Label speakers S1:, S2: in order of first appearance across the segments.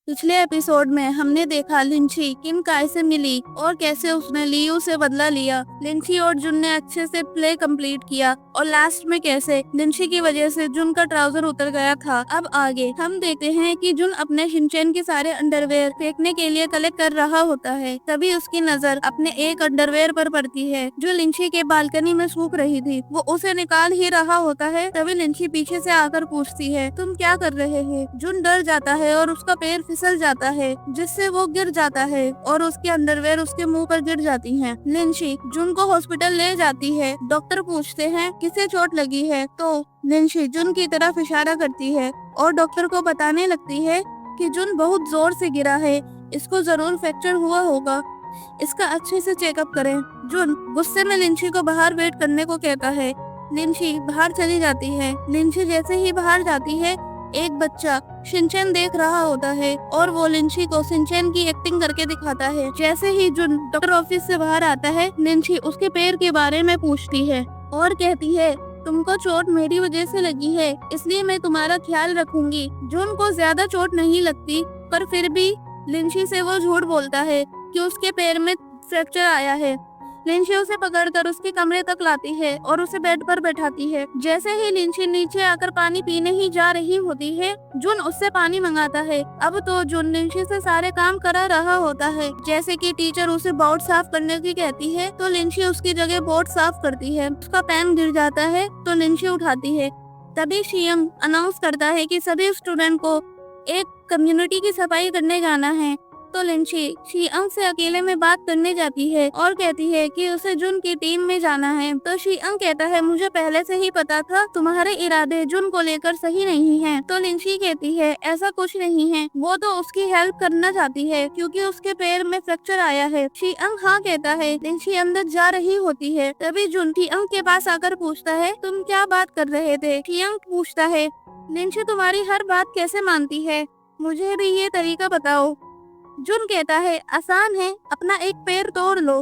S1: पिछले एपिसोड में हमने देखा लिंची किम काय से मिली और कैसे उसने लियू से बदला लिया। लिंची और जुन ने अच्छे से प्ले कंप्लीट किया और लास्ट में कैसे लिंची की वजह से जुन का ट्राउजर उतर गया था। अब आगे हम देखते हैं कि जुन अपने शिनचैन के सारे अंडरवेयर फेंकने के लिए कलेक्ट कर रहा होता है। तभी उसकी नजर अपने एक अंडरवेयर पर पड़ती है जो लिंची के बालकनी में सूख रही थी। वो उसे निकाल ही रहा होता है। तभी लिंची पीछे से आकर पूछती है, तुम क्या कर रहे हैं? जुन डर जाता है और उसका पैर फिसल जाता है जिससे वो गिर जाता है और उसके अंडरवेयर उसके मुंह पर गिर जाती हैं। लिंची जुन को हॉस्पिटल ले जाती है। डॉक्टर पूछते हैं किसे चोट लगी है, तो लिंची जुन की तरफ इशारा करती है और डॉक्टर को बताने लगती है कि जुन बहुत जोर से गिरा है, इसको जरूर फ्रैक्चर हुआ होगा, इसका अच्छे से चेकअप करें। जुन गुस्से में लिंची को बाहर वेट करने को कहता है। लिंची बाहर चली जाती है। लिंची जैसे ही बाहर जाती है एक बच्चा शिनचैन देख रहा होता है और वो लिंची को शिनचैन की एक्टिंग करके दिखाता है। जैसे ही जुन डॉक्टर ऑफिस से बाहर आता है लिंची उसके पैर के बारे में पूछती है और कहती है, तुमको चोट मेरी वजह से लगी है इसलिए मैं तुम्हारा ख्याल रखूंगी। जुन को ज्यादा चोट नहीं लगती पर फिर भी लिंची से वो झूठ बोलता है कि उसके पैर में फ्रैक्चर आया है। लिंची उसे पकड़कर उसके कमरे तक लाती है और उसे बेड पर बैठाती है। जैसे ही लिंची नीचे आकर पानी पीने ही जा रही होती है जुन उससे पानी मंगाता है। अब तो जुन लिंची से सारे काम करा रहा होता है, जैसे कि टीचर उसे बोर्ड साफ करने की कहती है तो लिंची उसकी जगह बोर्ड साफ करती है। उसका पेन गिर जाता है तो लिंची उठाती है। तभी शियंग अनाउंस करता है कि सभी स्टूडेंट को एक कम्युनिटी की सफाई करने जाना है। तो लिंची शियंग से अकेले में बात करने जाती है और कहती है कि उसे जुन की टीम में जाना है। तो शियंग कहता है, मुझे पहले से ही पता था तुम्हारे इरादे जुन को लेकर सही नहीं हैं। तो लिंची कहती है, ऐसा कुछ नहीं है, वो तो उसकी हेल्प करना चाहती है क्योंकि उसके पैर में फ्रैक्चर आया है। शियंग हाँ कहता है। लिंची अंदर जा रही होती है तभी जुन शियंग के पास आकर पूछता है, तुम क्या बात कर रहे थे? शियंग पूछता है, लिंची तुम्हारी हर बात कैसे मानती है, मुझे भी ये तरीका बताओ। जुन कहता है, आसान है, अपना एक पैर तोड़ लो।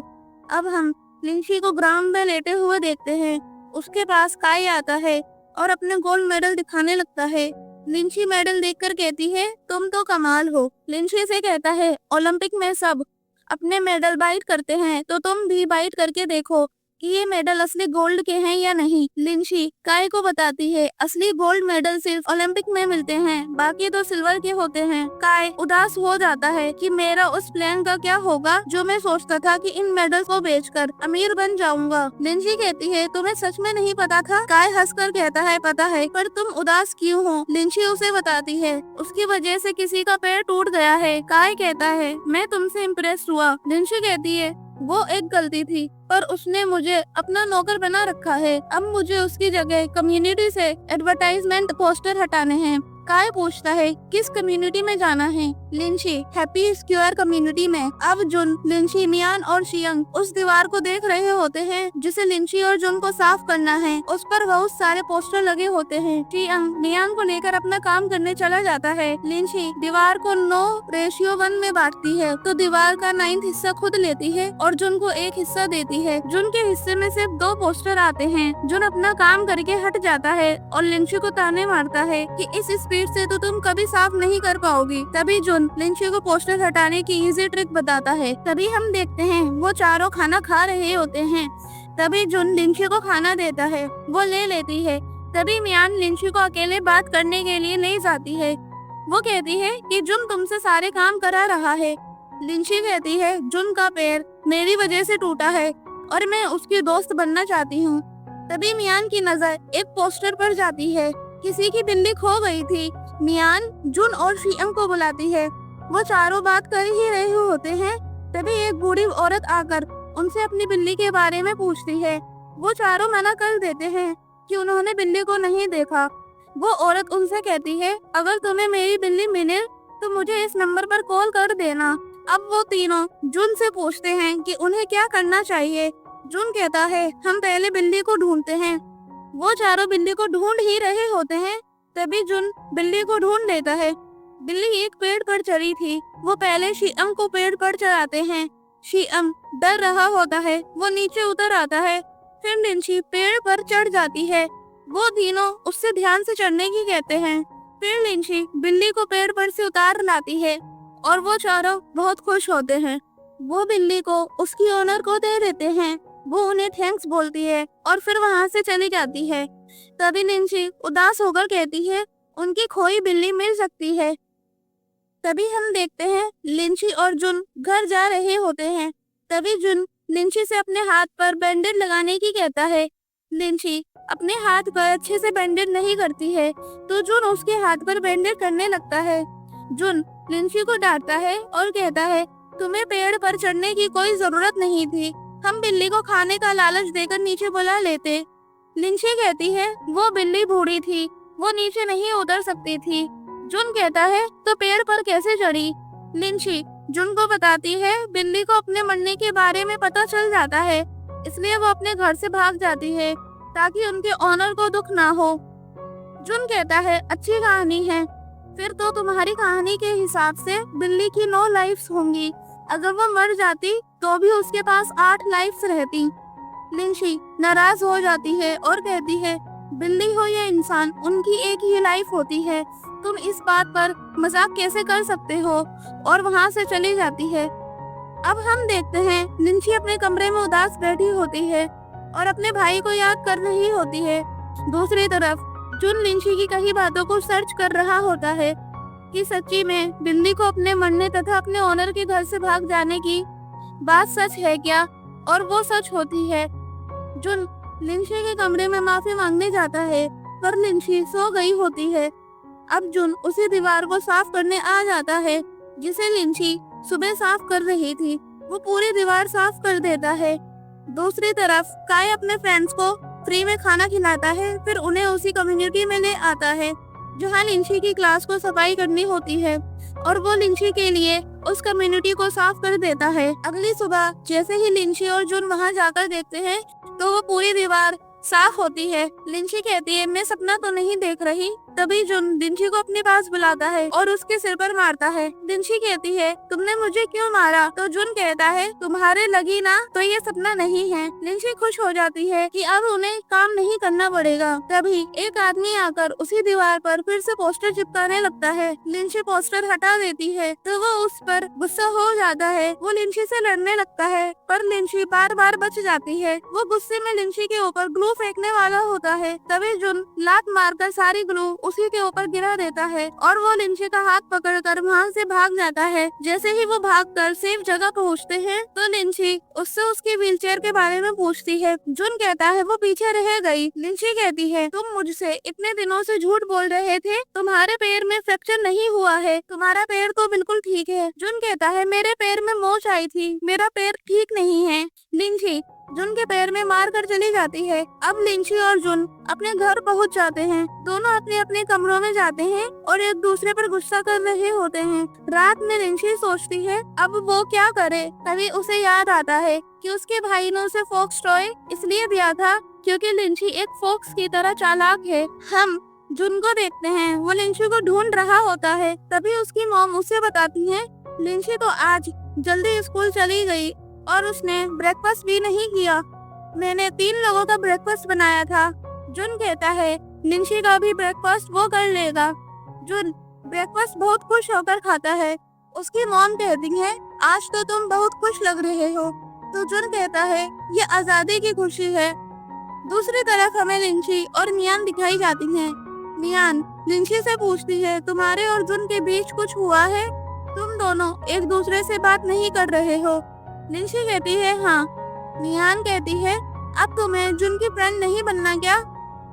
S1: अब हम लिंची को ग्राउंड में लेटे हुए देखते हैं। उसके पास काई आता है और अपने गोल्ड मेडल दिखाने लगता है। लिंची मेडल देखकर कहती है, तुम तो कमाल हो। लिंची से कहता है, ओलंपिक में सब अपने मेडल बाइट करते हैं तो तुम भी बाइट करके देखो कि ये मेडल असली गोल्ड के हैं या नहीं। लिंची काय को बताती है, असली गोल्ड मेडल सिर्फ ओलंपिक में मिलते हैं, बाकी तो सिल्वर के होते हैं। काय उदास हो जाता है कि मेरा उस प्लान का क्या होगा जो मैं सोचता था कि इन मेडल को बेचकर अमीर बन जाऊंगा। लिंची कहती है, तुम्हें सच में नहीं पता था? काय हंसकर कहता है, पता है, पर तुम उदास क्यों हो? लिंची उसे बताती है, उसकी वजह से किसी का पैर टूट गया है। काय कहता है, मैं तुमसे इम्प्रेस हुआ। लिंची कहती है, वो एक गलती थी पर उसने मुझे अपना नौकर बना रखा है। अब मुझे उसकी जगह कम्युनिटी से एडवर्टाइजमेंट पोस्टर हटाने हैं। काय पूछता है, किस कम्युनिटी में जाना है? लिंची, हैप्पी स्क्वायर कम्युनिटी में। अब जुन, लिंची, मियान और शियंग उस दीवार को देख रहे होते हैं जिसे लिंची और जुन को साफ करना है। उस पर बहुत सारे पोस्टर लगे होते हैं। शियंग मियान को लेकर अपना काम करने चला जाता है। लिंची दीवार को 9:1 में बांटती है तो दीवार का 9th हिस्सा खुद लेती है और जुन को एक हिस्सा देती है। जुन के हिस्से में सिर्फ 2 पोस्टर आते हैं। जुन अपना काम करके हट जाता है और लिंची को ताने मारता है कि इस स्पीड से तो तुम कभी साफ नहीं कर पाओगी। तभी जुन लिंची को पोस्टर हटाने की इजी ट्रिक बताता है। तभी हम देखते हैं वो चारों खाना खा रहे होते हैं। तभी जुन लिंची को खाना देता है, वो ले लेती है। तभी मियान लिंची को अकेले बात करने के लिए ले जाती है। वो कहती है कि जुन तुमसे सारे काम करा रहा है। लिंची कहती है, जुन का पैर मेरी वजह से टूटा है और मैं उसकी दोस्त बनना चाहती हूँ। तभी मियान की नजर एक पोस्टर पर जाती है, किसी की बिल्ली खो गई थी। मियान जुन और शियंग को बुलाती है। वो चारों बात कर ही रहे होते हैं। तभी एक बूढ़ी औरत आकर उनसे अपनी बिल्ली के बारे में पूछती है। वो चारों मना कर देते हैं कि उन्होंने बिल्ली को नहीं देखा। वो औरत उनसे कहती है, अगर तुम्हें मेरी बिल्ली मिले तो मुझे इस नंबर पर कॉल कर देना। अब वो तीनों जुन से पूछते हैं कि उन्हें क्या करना चाहिए। जुन कहता है, हम पहले बिल्ली को ढूंढते हैं। वो चारों बिल्ली को ढूंढ ही रहे होते हैं। तभी जुन बिल्ली को ढूंढ लेता है। बिल्ली एक पेड़ पर चढ़ी थी। वो पहले शियंग को पेड़ पर चढ़ाते हैं। शियंग डर रहा होता है, वो नीचे उतर आता है। फिर लिंची पेड़ पर चढ़ जाती है। वो तीनों उससे ध्यान से चढ़ने की कहते हैं। फिर लिंची बिल्ली को पेड़ पर से उतार लाती है और वो चारों बहुत खुश होते हैं। वो बिल्ली को उसकी ओनर को दे देते हैं। वो उन्हें थैंक्स बोलती है और फिर वहाँ से चली जाती है। तभी लिंची उदास होकर कहती है उनकी खोई बिल्ली मिल सकती है। तभी हम देखते हैं लिंची और जुन घर जा रहे होते हैं। तभी जुन लिंची से अपने हाथ पर बैंडेज लगाने की कहता है। लिंची अपने हाथ पर अच्छे से बैंडेज नहीं करती है तो जुन उसके हाथ पर बैंडेज करने लगता है। जुन लिंची को डांटता है और कहता है तुम्हें पेड़ पर चढ़ने की कोई जरूरत नहीं थी, हम बिल्ली को खाने का लालच देकर नीचे बुला लेते। लिंची कहती है वो बिल्ली बूढ़ी थी, वो नीचे नहीं उतर सकती थी। जुन कहता है तो पेड़ पर कैसे चढ़ी। लिंची जुन को बताती है बिल्ली को अपने मरने के बारे में पता चल जाता है, इसलिए वो अपने घर से भाग जाती है ताकि उनके ऑनर को दुख ना हो। जुन कहता है अच्छी कहानी है, फिर तो तुम्हारी कहानी के हिसाब से बिल्ली की 9 लाइफ्स होंगी। अगर वो मर जाती तो भी उसके पास 8 लाइफ्स रहती। लिंची नाराज हो जाती है और कहती है बिल्ली हो या इंसान, उनकी एक ही लाइफ होती है, तुम इस बात पर मजाक कैसे कर सकते हो, और वहाँ से चली जाती है। अब हम देखते हैं लिंची अपने कमरे में उदास बैठी होती है और अपने भाई को याद कर रही होती है। दूसरी तरफ जुन लिंची की कई बातों को सर्च कर रहा होता है कि सच्ची में बिल्ली को अपने मरने तथा अपने ओनर के घर से भाग जाने की बात सच है क्या, और वो सच होती है। जुन लिंची के कमरे में माफी मांगने जाता है पर लिंची सो गई होती है। अब जुन उसी दीवार को साफ करने आ जाता है जिसे लिंची सुबह साफ कर रही थी। वो पूरी दीवार साफ कर देता है। दूसरी तरफ काय अपने फ्रेंड्स को फ्री में खाना खिलाता है, फिर उन्हें उसी कम्युनिटी में ले आता है जहाँ लिंची की क्लास को सफाई करनी होती है, और वो लिंची के लिए उस कम्युनिटी को साफ कर देता है। अगली सुबह जैसे ही लिंची और जुन वहाँ जाकर देखते हैं तो वो पूरी दीवार साफ होती है। लिंची कहती है मैं सपना तो नहीं देख रही। तभी जुन लिंची को अपने पास बुलाता है और उसके सिर पर मारता है। लिंची कहती है तुमने मुझे क्यों मारा, तो जुन कहता है तुम्हारे लगी ना तो ये सपना नहीं है। लिंची खुश हो जाती है कि अब उन्हें काम नहीं करना पड़ेगा। तभी एक आदमी आकर उसी दीवार पर फिर से पोस्टर चिपकाने लगता है। लिंची पोस्टर हटा देती है तो वो उस पर गुस्सा हो जाता है। वो लिंची से लड़ने लगता है पर लिंची बार बार बच जाती है। वो गुस्से में लिंची के ऊपर ग्लू फेंकने वाला होता है। तभी जुन लात मारकर सारी ग्लू उसी के ऊपर गिरा देता है और वो लिंची का हाथ पकड़कर वहाँ से भाग जाता है। जैसे ही वो भागकर सेफ जगह पहुँचते हैं तो लिंची उससे उसकी व्हीलचेयर के बारे में पूछती है। जुन कहता है वो पीछे रह गई। लिंची कहती है तुम मुझसे इतने दिनों से झूठ बोल रहे थे, तुम्हारे पैर में फ्रैक्चर नहीं हुआ है, तुम्हारा पैर तो बिल्कुल ठीक है। जुन कहता है मेरे पैर में मोच आई थी, मेरा पैर ठीक नहीं है। लिंची जुन के पैर में मार कर चली जाती है। अब लिंची और जुन अपने घर पहुंच जाते हैं। दोनों अपने अपने कमरों में जाते हैं और एक दूसरे पर गुस्सा कर रहे होते हैं। रात में लिंची सोचती है अब वो क्या करे। तभी उसे याद आता है कि उसके भाई ने उसे फॉक्स टॉय इसलिए दिया था क्योंकि लिंची एक फॉक्स की तरह चालाक है। हम जुन को देखते हैं, वो लिंची को ढूंढ रहा होता है। तभी उसकी मॉम उसे बताती है लिंची तो आज जल्दी स्कूल चली गई और उसने ब्रेकफास्ट भी नहीं किया। मैंने 3 लोगों का ब्रेकफास्ट बनाया था। जुन कहता है लिंची का भी ब्रेकफास्ट वो कर लेगा। जुन ब्रेकफास्ट बहुत खुश होकर खाता है। उसकी मॉम कहती है आज तो तुम बहुत खुश लग रहे हो। तो जुन कहता है ये आजादी की खुशी है। दूसरी तरफ हमें लिंची और मियान दिखाई जाती हैं। मियान लिंची से पूछती है तुम्हारे और जुन के बीच कुछ हुआ है, तुम दोनों एक दूसरे से बात नहीं कर रहे हो। लिंची कहती है हाँ। मियान कहती है अब तुम्हें जुन की फ्रेंड नहीं बनना क्या।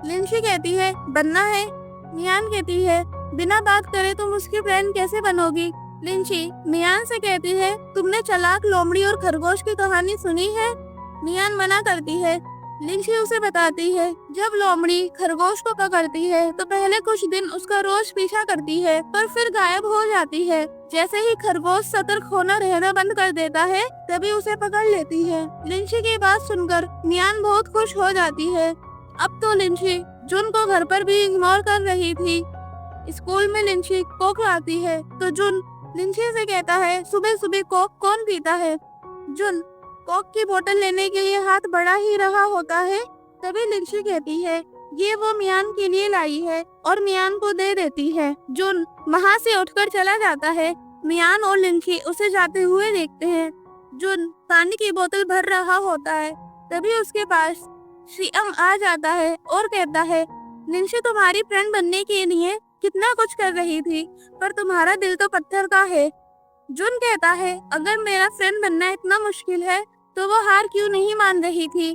S1: लिंची कहती है बनना है। मियान कहती है बिना बात करे तुम उसकी फ्रेंड कैसे बनोगी। लिंची मियान से कहती है तुमने चालाक लोमड़ी और खरगोश की कहानी सुनी है। मियान मना करती है। लिंची उसे बताती है जब लोमड़ी खरगोश को पकड़ती है तो पहले कुछ दिन उसका रोज पीछा करती है पर फिर गायब हो जाती है। जैसे ही खरगोश सतर्क होना रहना बंद कर देता है तभी उसे पकड़ लेती है। लिंची की बात सुनकर मियान बहुत खुश हो जाती है। अब तो लिंची जुन को घर पर भी इग्नोर कर रही थी। स्कूल में लिंची कोक लाती है तो जुन लिंची से कहता है सुबह सुबह कोक कौन पीता है। जुन कोक की बोतल लेने के लिए हाथ बढ़ा ही रहा होता है। तभी लिंची कहती है ये वो मियान के लिए लाई है और मियान को दे देती है। जुन वहाँ से उठकर चला जाता है। मियान और लिंची उसे जाते हुए देखते हैं। जुन पानी की बोतल भर रहा होता है, तभी उसके पास शियंग आ जाता है और कहता है, लिंची तुम्हारी फ्रेंड बनने के लिए कितना कुछ कर रही थी, पर तुम्हारा दिल तो पत्थर का है। जुन कहता है, अगर मेरा फ्रेंड बनना इतना मुश्किल है तो वो हार क्यों नहीं मान रही थी।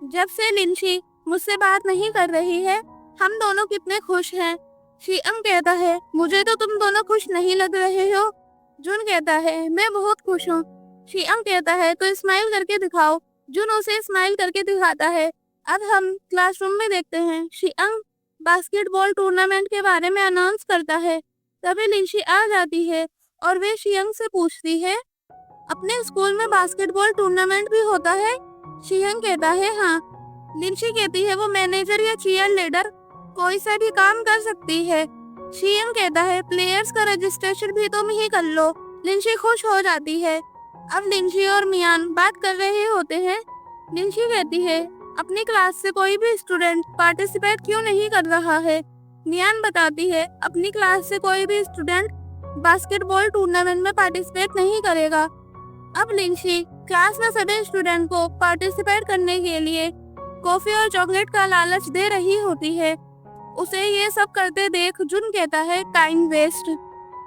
S1: जब से लिंची मुझसे बात नहीं कर रही है, हम दोनों कितने खुश हैं। शियंग कहता है, मुझे तो तुम दोनों खुश नहीं लग रहे हो। जुन कहता है, मैं बहुत खुश हूँ। शियंग कहता है, तो स्माइल करके दिखाओ। जुन उसे स्माइल करके दिखाता है। अब हम क्लासरूम में देखते हैं। शियंग बास्केटबॉल टूर्नामेंट के बारे में अनाउंस करता है। तभी लिंची आ जाती है और वे शियंग से पूछती है, अपने स्कूल में बास्केटबॉल टूर्नामेंट भी होता है? शियंग कहता है, हाँ। लिंची कहती है, वो मैनेजर या चीयर लीडर कोई सा भी काम कर सकती है। शियंग कहता है, प्लेयर्स का रजिस्ट्रेशन भी तुम ही कर लो। लिंची खुश हो जाती है। अब लिंची और मियान बात कर रहे होते हैं। लिंची कहती है, अपनी क्लास से कोई भी स्टूडेंट पार्टिसिपेट क्यों नहीं कर रहा है। मियान बताती है, अपनी क्लास से कोई भी स्टूडेंट बास्केटबॉल टूर्नामेंट में पार्टिसिपेट नहीं करेगा। अब लिंची क्लास में सभी स्टूडेंट को पार्टिसिपेट करने के लिए कॉफी और चॉकलेट का लालच दे रही होती है। उसे ये सब करते देख जुन कहता है, टाइम वेस्ट।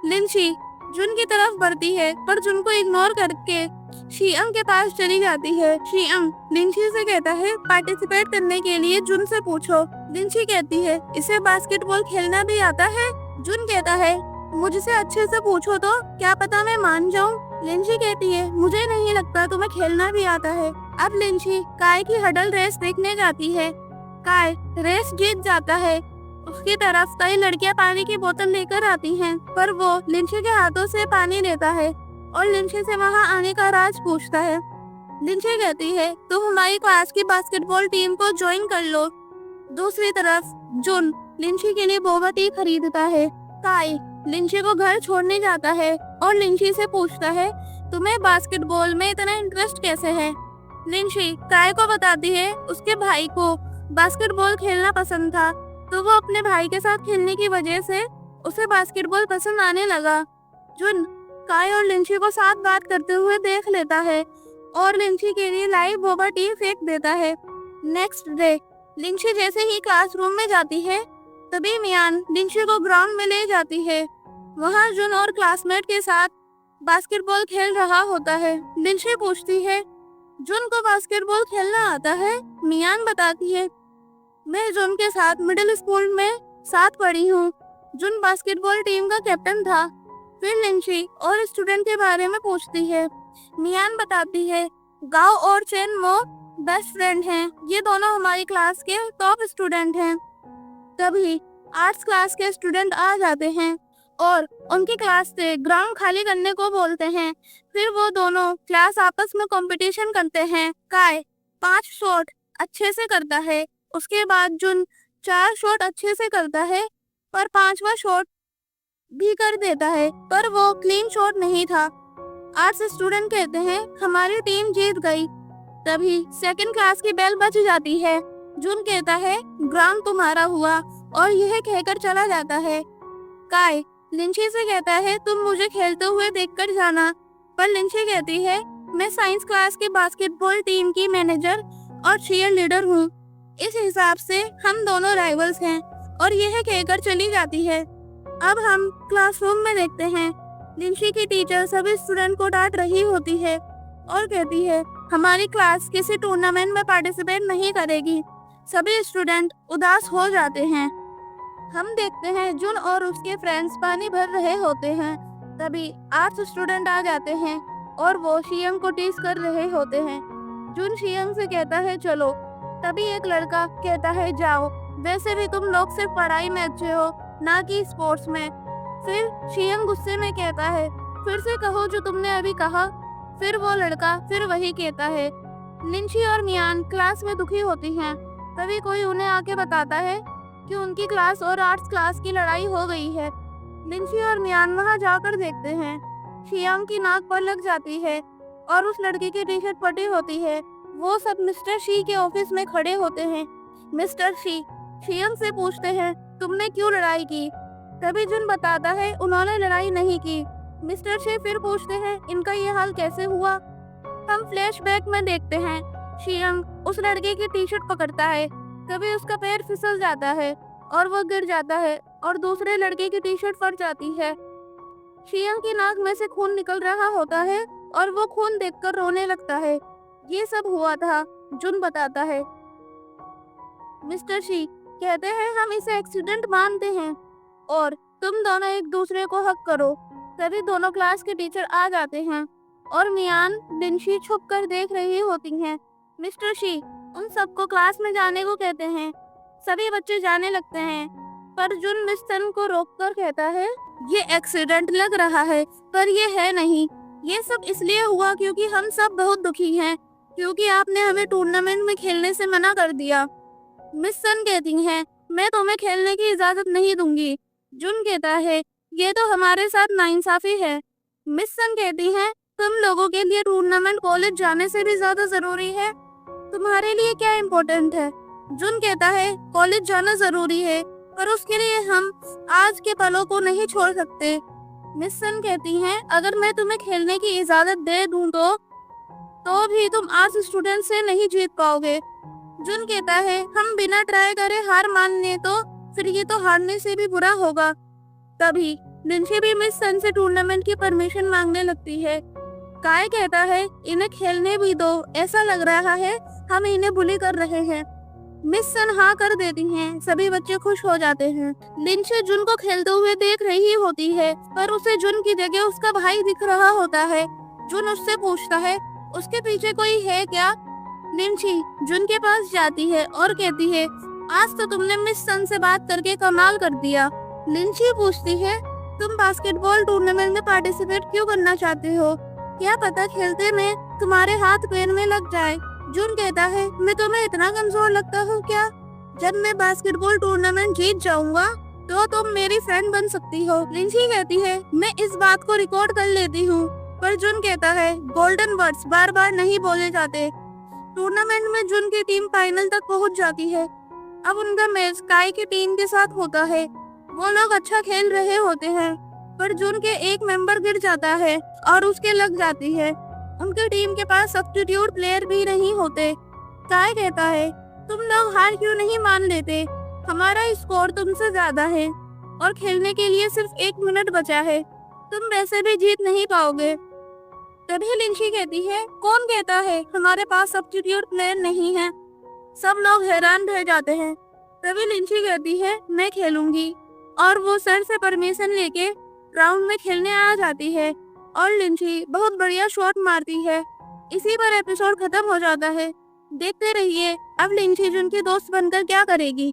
S1: लिंची जुन की तरफ बढ़ती है, पर जुन को इग्नोर करके शियंग के पास चली जाती है। शियंग लिंची से कहता है, पार्टिसिपेट करने के लिए जुन से पूछो। लिंची कहती है, इसे बास्केटबॉल खेलना भी आता है? जुन कहता है, मुझसे अच्छे से पूछो तो क्या पता मैं मान जाऊं। लिंची कहती है, मुझे नहीं लगता तुम्हें खेलना भी आता है। अब लिंची काय की हडल रेस देखने जाती है। काय रेस जीत जाता है। उसकी तरफ कई लड़कियां पानी की बोतल लेकर आती हैं, पर वो लिंची के हाथों से पानी लेता है और लिंची से वहां आने का राज पूछता है। लिंची कहती है, तुम हमारी क्लास की बास्केटबॉल टीम को ज्वाइन कर लो। दूसरी तरफ जुन लिंची के लिए बोबा टी खरीदता है। काय लिंची को घर छोड़ने जाता है और लिंची से पूछता है, तुम्हें बास्केटबॉल में इतना इंटरेस्ट कैसे है। लिंची काय को बताती है, उसके भाई को बास्केटबॉल खेलना पसंद था, तो वो अपने भाई के साथ खेलने की वजह से उसे बास्केटबॉल पसंद आने लगा। जुन काय और लिंची को साथ बात करते हुए देख लेता है और लिंची के लिए लाइव बोबा टी फेंक देता है। नेक्स्ट डे लिंची जैसे ही क्लासरूम में जाती है, तभी मियान लिंची को ग्राउंड में ले जाती है। वहाँ जुन और क्लासमेट के साथ बास्केटबॉल खेल रहा होता है। लिंची पूछती है, जुन को बास्केटबॉल खेलना आता है? मियान बताती है, मैं जुन के साथ मिडिल स्कूल में साथ पढ़ी हूँ। जुन बास्केटबॉल टीम का कैप्टन था। फिर लिंची और स्टूडेंट के बारे में पूछती है। मियान बताती है, गाओ और चेन मो बेस्ट फ्रेंड हैं। ये दोनों हमारी क्लास के टॉप स्टूडेंट हैं। तभी आर्ट्स क्लास के स्टूडेंट आ जाते हैं और उनकी क्लास से ग्राउंड खाली करने को बोलते हैं। फिर वो दोनों क्लास आपस में कंपटीशन करते हैं। काय 5 शॉट अच्छे से करता है। उसके बाद जुन 4 शॉट अच्छे से करता है, पर 5वां शॉट भी कर देता है, पर वो क्लीन शॉट नहीं था। आर्ट्स स्टूडेंट कहते हैं, हमारी टीम जीत गई। तभी सेकंड क्लास की बेल बज जाती है। जुन कहता है, ग्राउंड तुम्हारा हुआ, और यह कहकर चला जाता है। काय लिंची से कहता है, तुम मुझे खेलते हुए देखकर जाना, पर लिंची कहती है, मैं साइंस क्लास की बास्केटबॉल टीम की मैनेजर और चीयर लीडर हूँ। इस हिसाब से हम दोनों राइवल्स हैं, और यह कहकर चली जाती है। अब हम क्लासरूम में देखते हैं। लिंची की टीचर सभी स्टूडेंट को डांट रही होती है और कहती है, हमारी क्लास किसी टूर्नामेंट में पार्टिसिपेट नहीं करेगी। सभी स्टूडेंट उदास हो जाते हैं। हम देखते हैं जुन और उसके फ्रेंड्स पानी भर रहे होते हैं। तभी 8 स्टूडेंट आ जाते हैं और वो शियंग को टीज कर रहे होते हैं। जुन शियंग से कहता है, चलो। तभी एक लड़का कहता है, जाओ, वैसे भी तुम लोग सिर्फ पढ़ाई में अच्छे हो, ना कि स्पोर्ट्स में। फिर शियंग गुस्से में कहता है, फिर से कहो जो तुमने अभी कहा। फिर वो लड़का फिर वही कहता है। लिंची और मियान क्लास में दुखी होती हैं। तभी कोई उन्हें आके बताता है कि उनकी क्लास और आर्ट्स क्लास की लड़ाई हो गई है। लिंची और मियान वहां जाकर देखते हैं। शियंग की नाक पर लग जाती है और उस लड़के की टी शर्ट फटी होती है। वो सब मिस्टर शी के ऑफिस में खड़े होते हैं। मिस्टर शी शियंग से पूछते हैं, तुमने क्यों लड़ाई की? तभी जुन बताता है उन्होंने लड़ाई नहीं की। मिस्टर शे फिर पूछते हैं इनका ये हाल कैसे हुआ? हम फ्लैशबैक में देखते हैं शियंग उस लड़के की टी शर्ट पकड़ता है, तभी उसका पैर फिसल जाता है और वो गिर जाता है और दूसरे लड़के की टी शर्ट फट जाती है। शियंग की नाक में से खून निकल रहा होता है और वो खून देखकर रोने लगता है। ये सब हुआ था, जुन बताता है। मिस्टर शी कहते हैं हम इसे एक्सीडेंट मानते हैं और तुम दोनों एक दूसरे को हक करो। तभी दोनों क्लास के टीचर आ जाते हैं और मियान लिंशी छुप कर देख रही होती हैं। मिस्टर शी उन सबको क्लास में जाने को कहते हैं। सभी बच्चे जाने लगते हैं पर जुन मिस सन को रोककर कहता है ये एक्सीडेंट लग रहा है पर ये है नहीं। ये सब इसलिए हुआ क्योंकि हम सब बहुत दुखी हैं क्योंकि आपने हमें टूर्नामेंट में खेलने से मना कर दिया। मिस सन कहती हैं मैं तुम्हें खेलने की इजाजत नहीं दूंगी। जुन कहता है ये तो हमारे साथ नाइंसाफी है। मिस सन कहती हैं तुम लोगों के लिए टूर्नामेंट कॉलेज जाने से भी ज्यादा जरूरी है। तुम्हारे लिए क्या इम्पोर्टेंट है? जुन कहता है कॉलेज जाना जरूरी है पर उसके लिए हम आज के पलों को नहीं छोड़ सकते। मिस सन कहती हैं अगर मैं तुम्हें खेलने की इजाजत दे दूं तो भी तुम आज स्टूडेंट से नहीं जीत पाओगे। जुन कहता है हम बिना ट्राई करे हार मान ले तो फिर ये तो हारने से भी बुरा होगा। तभी लिंशी भी मिस सन से टूर्नामेंट की परमिशन मांगने लगती है। काय कहता है इन्हें खेलने भी दो, ऐसा लग रहा है हम इन्हें बुली कर रहे हैं। मिस सन हाँ कर देती हैं, सभी बच्चे खुश हो जाते हैं। लिंशी जुन को खेलते हुए देख रही होती है पर उसे जुन की जगह उसका भाई दिख रहा होता है। जुन उससे पूछता है उसके पीछे कोई है क्या? लिंशी जुन के पास जाती है और कहती है आज तो तुमने मिस सन से बात करके कमाल कर दिया। लिंशी पूछती है तुम बास्केटबॉल टूर्नामेंट में पार्टिसिपेट क्यों करना चाहते हो? क्या पता खेलते में तुम्हारे हाथ पैर में लग जाए। जुन कहता है मैं तुम्हें इतना कमजोर लगता हूँ क्या? जब मैं बास्केटबॉल टूर्नामेंट जीत जाऊंगा तो तुम मेरी फ्रेंड बन सकती हो। लिंशी कहती है मैं इस बात को रिकॉर्ड कर लेती हूँ। पर जुन कहता है गोल्डन वर्ड्स बार बार नहीं बोले जाते। टूर्नामेंट में जुन की टीम फाइनल तक पहुँच जाती है। अब उनका मैच काय की टीम के साथ होता है। वो लोग अच्छा खेल रहे होते हैं पर जुन के एक मेंबर गिर जाता है और उसके लग जाती है। उनकी टीम के पास सब्स्टिट्यूट प्लेयर भी नहीं होते। काय कहता है तुम लोग हार क्यों नहीं मान लेते? हमारा स्कोर तुमसे ज्यादा है और खेलने के लिए सिर्फ 1 मिनट बचा है, तुम वैसे भी जीत नहीं पाओगे। तभी लिंशी कहती है कौन कहता है हमारे पास सब्स्टिट्यूट प्लेयर नहीं है? सब लोग हैरान रह जाते हैं। तभी लिंशी कहती है मैं खेलूंगी और वो सर से परमिशन लेके ग्राउंड में खेलने आ जाती है और लिंशी बहुत बढ़िया शॉट मारती है। इसी पर एपिसोड खत्म हो जाता है। देखते रहिए अब लिंशी जुन की दोस्त बनकर क्या करेगी।